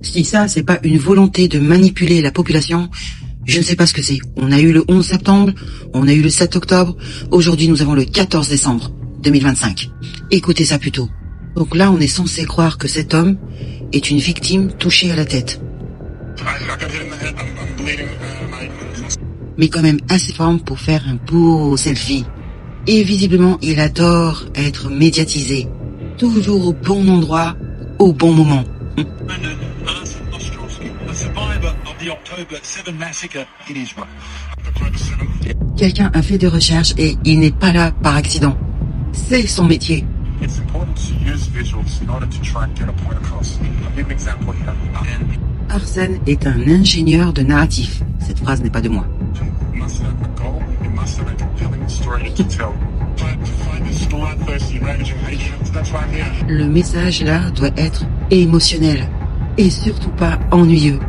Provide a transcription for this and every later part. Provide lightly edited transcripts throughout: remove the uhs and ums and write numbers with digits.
Si ça, c'est pas une volonté de manipuler la population, je ne sais pas ce que c'est. On a eu le 11 septembre, on a eu le 7 octobre, aujourd'hui nous avons le 14 décembre 2025. Écoutez ça plutôt. Donc là, on est censé croire que cet homme est une victime touchée à la tête. Mais quand même assez forme pour faire un beau selfie. Et visiblement, il adore être médiatisé. Toujours au bon endroit, au bon moment. Quelqu'un a fait des recherches et il n'est pas là par accident. C'est son métier. Arsène est un ingénieur de narratif. Cette phrase n'est pas de moi. Le message là doit être émotionnel et surtout pas ennuyeux.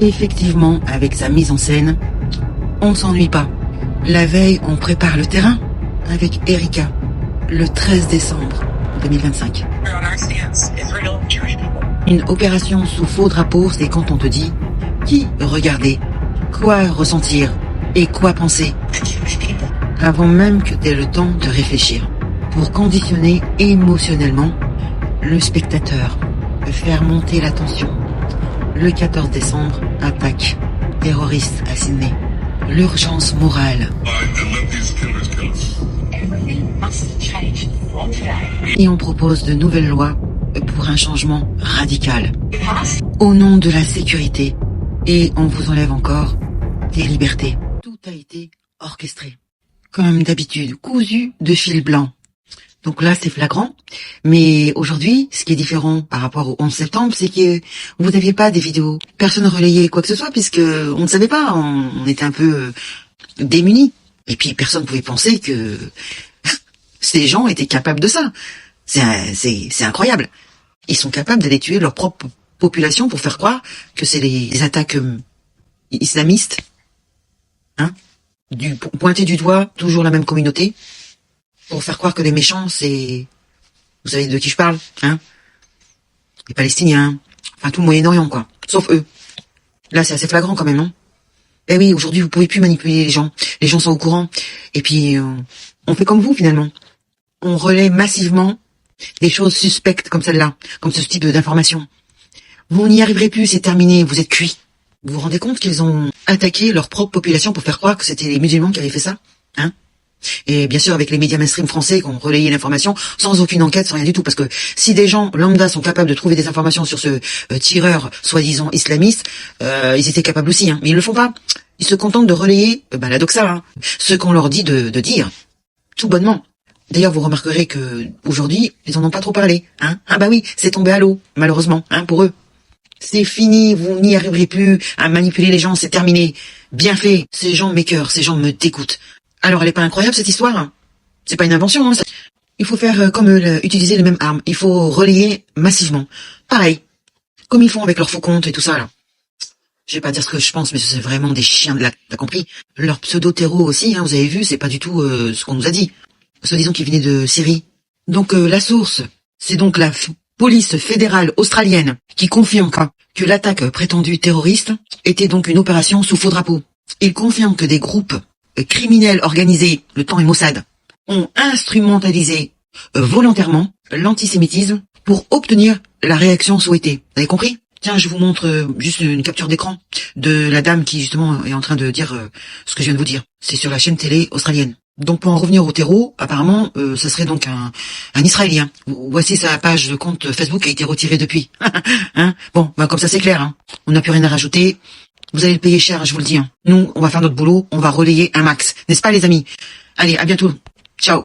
Effectivement, avec sa mise en scène, on s'ennuie pas. La veille, on prépare le terrain avec Erika, le 13 décembre 2025. Une opération sous faux drapeau, c'est quand on te dit qui regarder, quoi ressentir et quoi penser, avant même que tu aies le temps de réfléchir, pour conditionner émotionnellement le spectateur, faire monter la tension. Le 14 décembre, attaque terroriste à Sydney. L'urgence morale. Et on propose de nouvelles lois pour un changement radical. Au nom de la sécurité. Et on vous enlève encore des libertés. Tout a été orchestré. Comme d'habitude, cousu de fil blanc. Donc là, c'est flagrant. Mais aujourd'hui, ce qui est différent par rapport au 11 septembre, c'est que vous n'aviez pas des vidéos. Personne ne relayait quoi que ce soit, puisque on ne savait pas. On était un peu démunis. Et puis, personne ne pouvait penser que ces gens étaient capables de ça. C'est incroyable. Ils sont capables d'aller tuer leur propre population pour faire croire que c'est les attaques islamistes. Pointer du doigt toujours la même communauté. Pour faire croire que les méchants, c'est... Vous savez de qui je parle, les Palestiniens, enfin tout le Moyen-Orient, quoi. Sauf eux. Là, c'est assez flagrant quand même, non? Eh oui, aujourd'hui, vous pouvez plus manipuler les gens. Les gens sont au courant. Et puis, on fait comme vous, finalement. On relaie massivement des choses suspectes comme celle-là, comme ce type d'information. Vous n'y arriverez plus, c'est terminé, vous êtes cuits. Vous vous rendez compte qu'ils ont attaqué leur propre population pour faire croire que c'était les musulmans qui avaient fait ça, Et bien sûr, avec les médias mainstream français qui ont relayé l'information sans aucune enquête, sans rien du tout. Parce que si des gens lambda sont capables de trouver des informations sur ce tireur soi-disant islamiste, ils étaient capables aussi. Mais ils le font pas. Ils se contentent de relayer la doxa, ce qu'on leur dit de dire, tout bonnement. D'ailleurs, vous remarquerez que aujourd'hui, ils en ont pas trop parlé. Ah bah oui, c'est tombé à l'eau, malheureusement, pour eux. C'est fini, vous n'y arriverez plus à manipuler les gens, c'est terminé. Bien fait, ces gens m'écœurent, ces gens me dégoûtent. Alors, elle est pas incroyable, cette histoire? C'est pas une invention, Il faut faire comme eux, utiliser les mêmes armes. Il faut relayer massivement. Pareil. Comme ils font avec leurs faux comptes et tout ça, là. Je vais pas dire ce que je pense, mais c'est vraiment des chiens de la... T'as compris? Leur pseudo-terreau aussi, vous avez vu, c'est pas du tout ce qu'on nous a dit. Soi-disant qu'ils venaient de Syrie. Donc, la source, c'est donc la police fédérale australienne qui confirme que l'attaque prétendue terroriste était donc une opération sous faux drapeau. Il confirme que des groupes criminels organisés, le temps et Mossad, ont instrumentalisé volontairement l'antisémitisme pour obtenir la réaction souhaitée. Vous avez compris? Tiens, je vous montre juste une capture d'écran de la dame qui justement est en train de dire ce que je viens de vous dire. C'est sur la chaîne télé australienne. Donc pour en revenir au terreau, apparemment, ça serait donc un Israélien. Voici sa page de compte Facebook qui a été retirée depuis. Bon, comme ça c'est clair. On n'a plus rien à rajouter. Vous allez le payer cher, je vous le dis. Nous, on va faire notre boulot, on va relayer un max. N'est-ce pas les amis? Allez, à bientôt. Ciao.